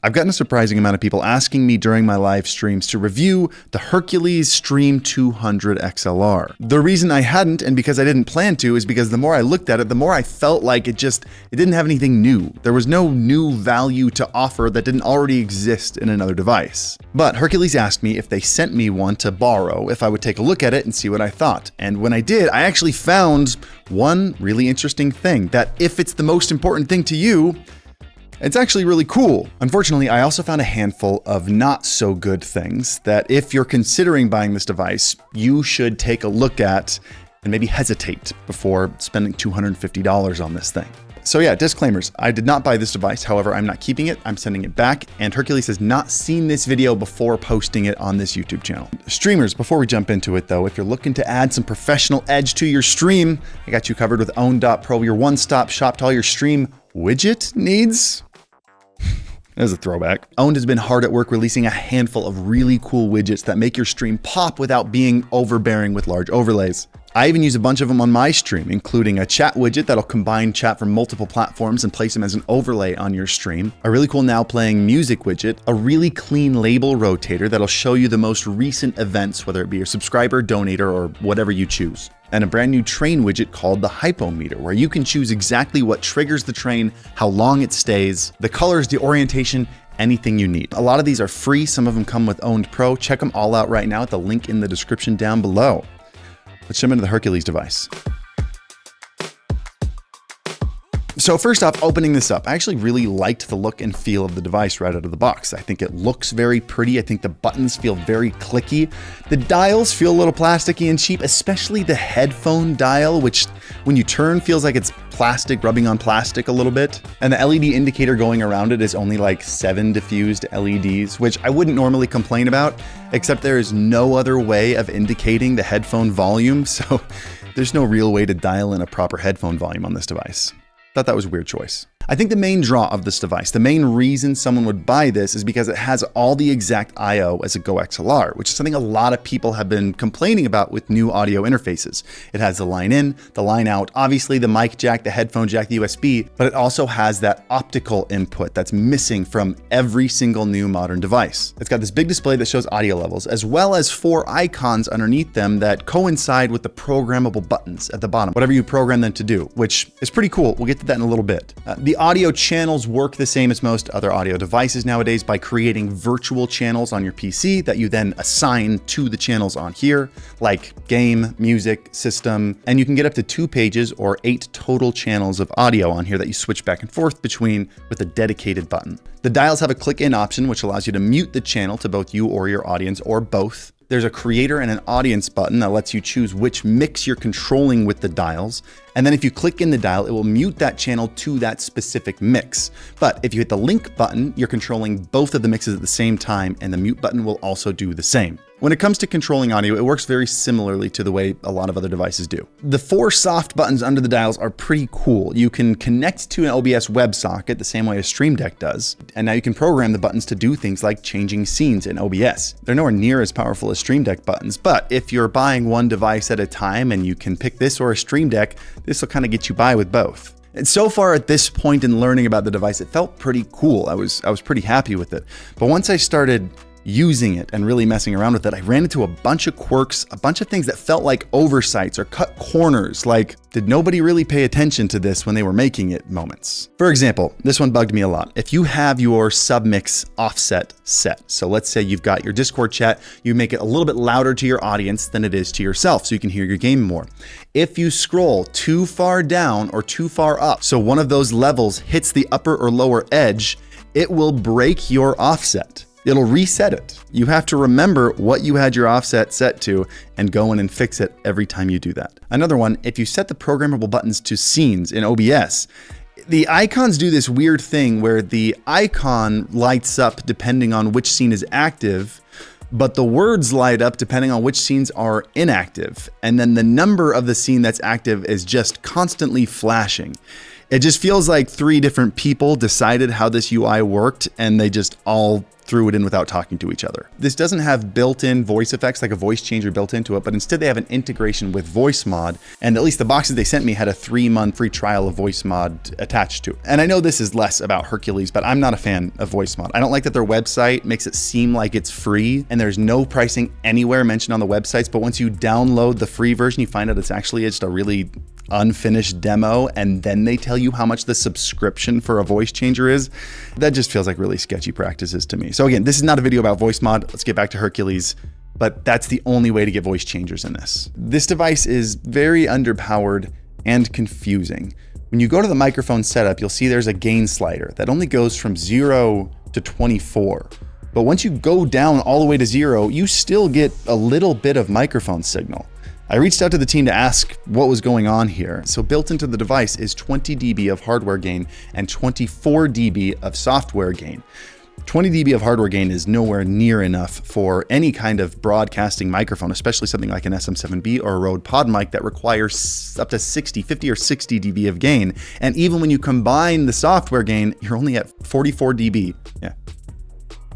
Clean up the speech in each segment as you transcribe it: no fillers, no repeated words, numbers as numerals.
I've gotten a surprising amount of people asking me during my live streams to review the Hercules Stream 200 XLR. The reason I hadn't, and because I didn't plan to, is because the more I looked at it, the more I felt like it didn't have anything new. There was no new value to offer that didn't already exist in another device. But Hercules asked me if they sent me one to borrow, if I would take a look at it and see what I thought. And when I did, I actually found one really interesting thing, that if it's the most important thing to you, it's actually really cool. Unfortunately, I also found a handful of not so good things that if you're considering buying this device, you should take a look at and maybe hesitate before spending $250 on this thing. So yeah, disclaimers. I did not buy this device. However, I'm not keeping it. I'm sending it back. And Hercules has not seen this video before posting it on this YouTube channel. Streamers, before we jump into it though, if you're looking to add some professional edge to your stream, I got you covered with Own.pro, your one-stop shop to all your stream widget needs. As a throwback. Owned has been hard at work releasing a handful of really cool widgets that make your stream pop without being overbearing with large overlays. I even use a bunch of them on my stream, including a chat widget that'll combine chat from multiple platforms and place them as an overlay on your stream, a really cool now playing music widget, a really clean label rotator that'll show you the most recent events, whether it be your subscriber, donator, or whatever you choose, and a brand new train widget called the hypometer, where you can choose exactly what triggers the train, how long it stays, the colors, the orientation, anything you need. A lot of these are free. Some of them come with Owned Pro. Check them all out right now at the link in the description down below. Let's jump into the Hercules device. So first off, opening this up, I actually really liked the look and feel of the device right out of the box. I think it looks very pretty. I think the buttons feel very clicky. The dials feel a little plasticky and cheap, especially the headphone dial, which when you turn feels like it's plastic rubbing on plastic a little bit. And the LED indicator going around it is only like 7 diffused LEDs, which I wouldn't normally complain about, except there is no other way of indicating the headphone volume. So there's no real way to dial in a proper headphone volume on this device. Thought that was a weird choice. I think the main draw of this device, the main reason someone would buy this is because it has all the exact I/O as a GoXLR, which is something a lot of people have been complaining about with new audio interfaces. It has the line in, the line out, obviously the mic jack, the headphone jack, the USB, but it also has that optical input that's missing from every single new modern device. It's got this big display that shows audio levels, as well as 4 icons underneath them that coincide with the programmable buttons at the bottom, whatever you program them to do, which is pretty cool. We'll get to that in a little bit. The audio channels work the same as most other audio devices nowadays by creating virtual channels on your PC that you then assign to the channels on here, like game, music, system, and you can get up to 2 pages or 8 total channels of audio on here that you switch back and forth between with a dedicated button. The dials have a click in option, which allows you to mute the channel to both you or your audience or both. There's a creator and an audience button that lets you choose which mix you're controlling with the dials. And then if you click in the dial, it will mute that channel to that specific mix. But if you hit the link button, you're controlling both of the mixes at the same time, and the mute button will also do the same. When it comes to controlling audio, it works very similarly to the way a lot of other devices do. The 4 soft buttons under the dials are pretty cool. You can connect to an OBS WebSocket the same way a Stream Deck does. And now you can program the buttons to do things like changing scenes in OBS. They're nowhere near as powerful as Stream Deck buttons, but if you're buying one device at a time and you can pick this or a Stream Deck, this will kind of get you by with both. And so far at this point in learning about the device, it felt pretty cool. I was pretty happy with it. But once I started using it and really messing around with it, I ran into a bunch of quirks, a bunch of things that felt like oversights or cut corners, like did nobody really pay attention to this when they were making it moments. For example, this one bugged me a lot. If you have your submix offset set, so let's say you've got your Discord chat, you make it a little bit louder to your audience than it is to yourself so you can hear your game more. If you scroll too far down or too far up, so one of those levels hits the upper or lower edge, it will break your offset. It'll reset it. You have to remember what you had your offset set to and go in and fix it every time you do that. Another one, if you set the programmable buttons to scenes in OBS, the icons do this weird thing where the icon lights up depending on which scene is active, but the words light up depending on which scenes are inactive. And then the number of the scene that's active is just constantly flashing. It just feels like 3 different people decided how this UI worked and they just all threw it in without talking to each other. This doesn't have built-in voice effects like a voice changer built into it, but instead they have an integration with voice mod. And at least the boxes they sent me had a 3-month free trial of voice mod attached to it. And I know this is less about Hercules, but I'm not a fan of voice mod. I don't like that their website makes it seem like it's free and there's no pricing anywhere mentioned on the websites. But once you download the free version, you find out it's actually just a really unfinished demo, and then they tell you how much the subscription for a voice changer is. That just feels like really sketchy practices to me. So again, this is not a video about voice mod. Let's get back to Hercules, but that's the only way to get voice changers in this. This device is very underpowered and confusing. When you go to the microphone setup, you'll see there's a gain slider that only goes from 0 to 24. But once you go down all the way to 0, you still get a little bit of microphone signal. I reached out to the team to ask what was going on here. So built into the device is 20 dB of hardware gain and 24 dB of software gain. 20 dB of hardware gain is nowhere near enough for any kind of broadcasting microphone, especially something like an SM7B or a Rode Pod mic that requires up to 50 or 60 dB of gain. And even when you combine the software gain, you're only at 44 dB. Yeah.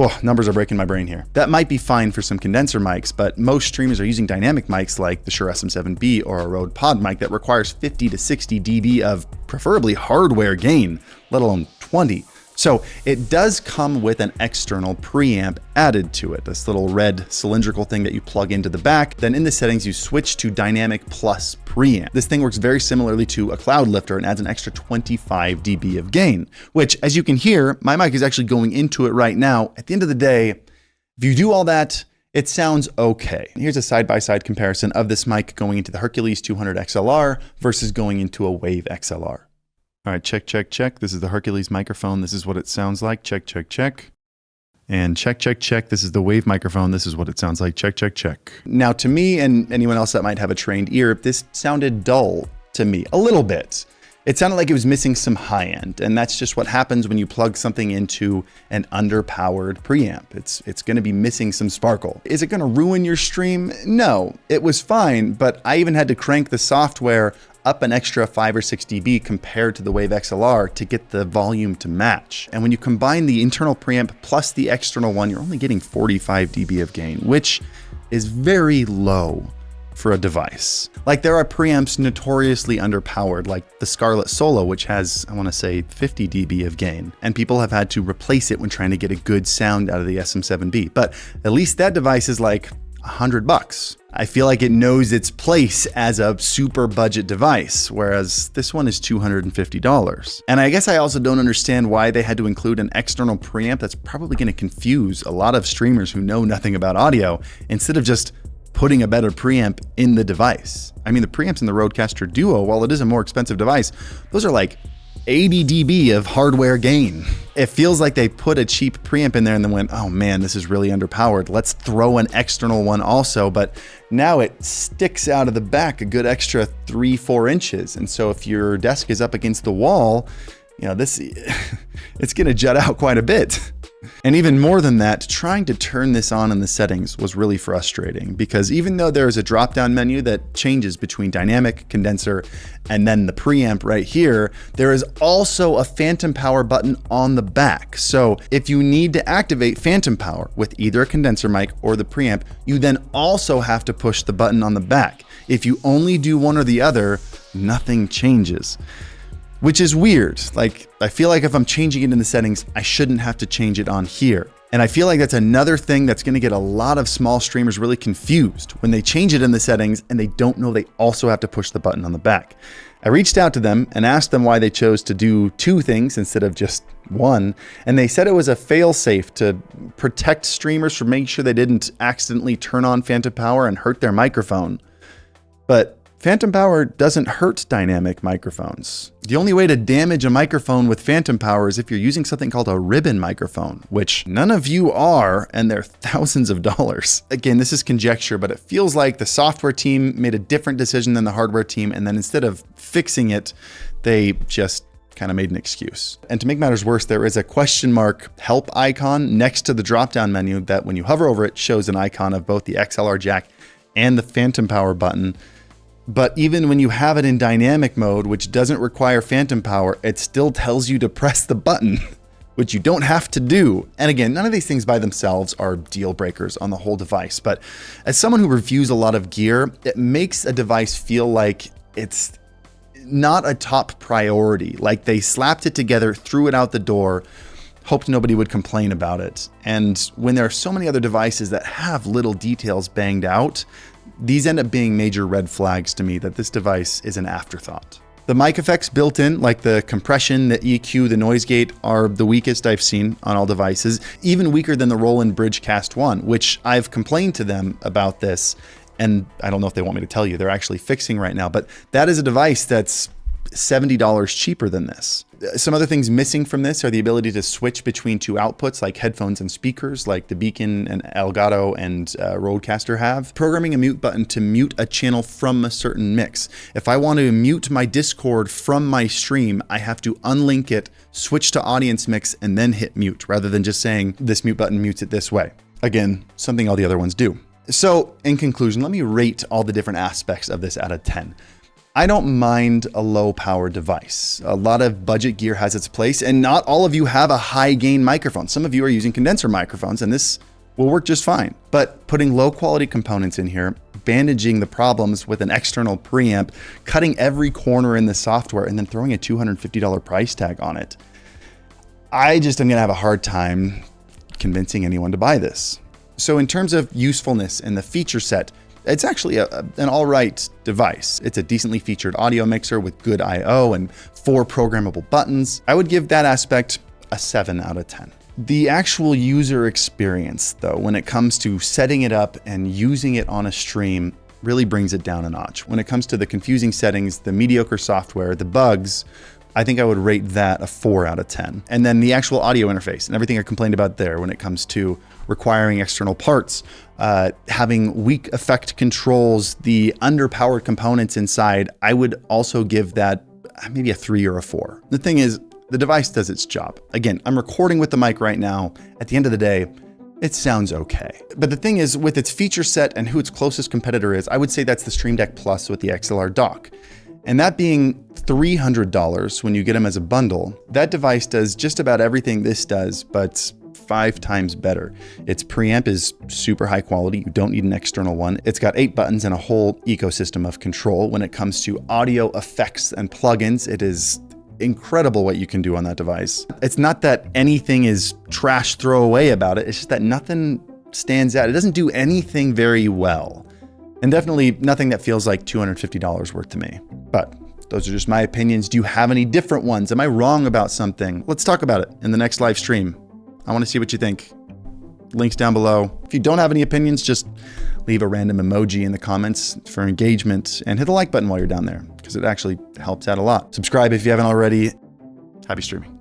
Oh, numbers are breaking my brain here. That might be fine for some condenser mics, but most streamers are using dynamic mics like the Shure SM7B or a Rode Pod mic that requires 50 to 60 dB of preferably hardware gain, let alone 20. So it does come with an external preamp added to it, this little red cylindrical thing that you plug into the back. Then in the settings, you switch to Dynamic Plus preamp. This thing works very similarly to a cloud lifter and adds an extra 25 dB of gain, which, as you can hear, my mic is actually going into it right now. At the end of the day, if you do all that, it sounds okay. Here's a side-by-side comparison of this mic going into the Hercules 200 XLR versus going into a Wave XLR. All right, check, check, check. This is the Hercules microphone. This is what it sounds like. Check, check, check. And check, check, check. This is the Wave microphone. This is what it sounds like. Check, check, check. Now, to me and anyone else that might have a trained ear, this sounded dull to me a little bit. It sounded like it was missing some high end, and that's just what happens when you plug something into an underpowered preamp. It's going to be missing some sparkle. Is it going to ruin your stream? No, it was fine, but I even had to crank the software up an extra 5 or 6 dB compared to the Wave XLR to get the volume to match. And when you combine the internal preamp plus the external one, you're only getting 45 dB of gain, which is very low for a device. Like, there are preamps notoriously underpowered, like the Scarlett Solo, which has, I want to say, 50 dB of gain, and people have had to replace it when trying to get a good sound out of the SM7B. But at least that device is like $100. I feel like it knows its place as a super budget device, whereas this one is $250. And I guess I also don't understand why they had to include an external preamp that's probably going to confuse a lot of streamers who know nothing about audio, instead of just putting a better preamp in the device. I mean, the preamps in the Rodecaster Duo, while it is a more expensive device, those are like 80 dB of hardware gain. It feels like they put a cheap preamp in there and then went, oh man, this is really underpowered. Let's throw an external one also. But now it sticks out of the back a good extra 3-4 inches. And so if your desk is up against the wall, you know, it's gonna jut out quite a bit. And even more than that, trying to turn this on in the settings was really frustrating, because even though there is a drop-down menu that changes between dynamic, condenser, and then the preamp right here, there is also a phantom power button on the back. So if you need to activate phantom power with either a condenser mic or the preamp, you then also have to push the button on the back. If you only do one or the other, nothing changes. Which is weird. Like, I feel like if I'm changing it in the settings, I shouldn't have to change it on here. And I feel like that's another thing that's gonna get a lot of small streamers really confused when they change it in the settings and they don't know they also have to push the button on the back. I reached out to them and asked them why they chose to do 2 things instead of just 1. And they said it was a fail-safe to protect streamers from making sure they didn't accidentally turn on phantom power and hurt their microphone. But phantom power doesn't hurt dynamic microphones. The only way to damage a microphone with phantom power is if you're using something called a ribbon microphone, which none of you are, and they're thousands of dollars. Again, this is conjecture, but it feels like the software team made a different decision than the hardware team, and then instead of fixing it, they just kind of made an excuse. And to make matters worse, there is a question mark help icon next to the drop-down menu that when you hover over it, shows an icon of both the XLR jack and the phantom power button. But even when you have it in dynamic mode, which doesn't require phantom power, it still tells you to press the button, which you don't have to do. And again, none of these things by themselves are deal breakers on the whole device. But as someone who reviews a lot of gear, it makes a device feel like it's not a top priority. Like they slapped it together, threw it out the door, hoped nobody would complain about it. And when there are so many other devices that have little details banged out, these end up being major red flags to me that this device is an afterthought. The mic effects built in, like the compression, the EQ, the noise gate, are the weakest I've seen on all devices, even weaker than the Roland Bridge Cast 1, which I've complained to them about this. And I don't know if they want me to tell you, they're actually fixing right now, but that is a device that's $70 cheaper than this. Some other things missing from this are the ability to switch between two outputs like headphones and speakers, like the Beacon and Elgato and Rodecaster have. Programming a mute button to mute a channel from a certain mix. If I want to mute my Discord from my stream, I have to unlink it, switch to audience mix, and then hit mute, rather than just saying this mute button mutes it this way. Again, something all the other ones do. So in conclusion, let me rate all the different aspects of this out of 10. I don't mind a low power device. A lot of budget gear has its place, and not all of you have a high gain microphone. Some of you are using condenser microphones, and this will work just fine. But putting low quality components in here, bandaging the problems with an external preamp, cutting every corner in the software, and then throwing a $250 price tag on it, I just am gonna have a hard time convincing anyone to buy this. So in terms of usefulness and the feature set, it's actually an all right device. It's a decently featured audio mixer with good I/O and 4 programmable buttons. I would give that aspect a 7 out of 10. The actual user experience, though, when it comes to setting it up and using it on a stream, really brings it down a notch. When it comes to the confusing settings, the mediocre software, the bugs, I think I would rate that a 4 out of 10. And then the actual audio interface and everything I complained about there when it comes to requiring external parts, having weak effect controls, the underpowered components inside, I would also give that maybe a 3 or a 4. The thing is, the device does its job. Again, I'm recording with the mic right now. At the end of the day, it sounds okay. But the thing is, with its feature set and who its closest competitor is, I would say that's the Stream Deck Plus with the XLR dock. And that being $300 when you get them as a bundle, that device does just about everything this does, but 5 times better. Its preamp is super high quality. You don't need an external one. It's got 8 buttons and a whole ecosystem of control. When it comes to audio effects and plugins, it is incredible what you can do on that device. It's not that anything is trash throwaway about it. It's just that nothing stands out. It doesn't do anything very well. And definitely nothing that feels like $250 worth to me. But those are just my opinions. Do you have any different ones? Am I wrong about something? Let's talk about it in the next live stream. I want to see what you think. Links down below. If you don't have any opinions, just leave a random emoji in the comments for engagement and hit the like button while you're down there, because it actually helps out a lot. Subscribe if you haven't already. Happy streaming.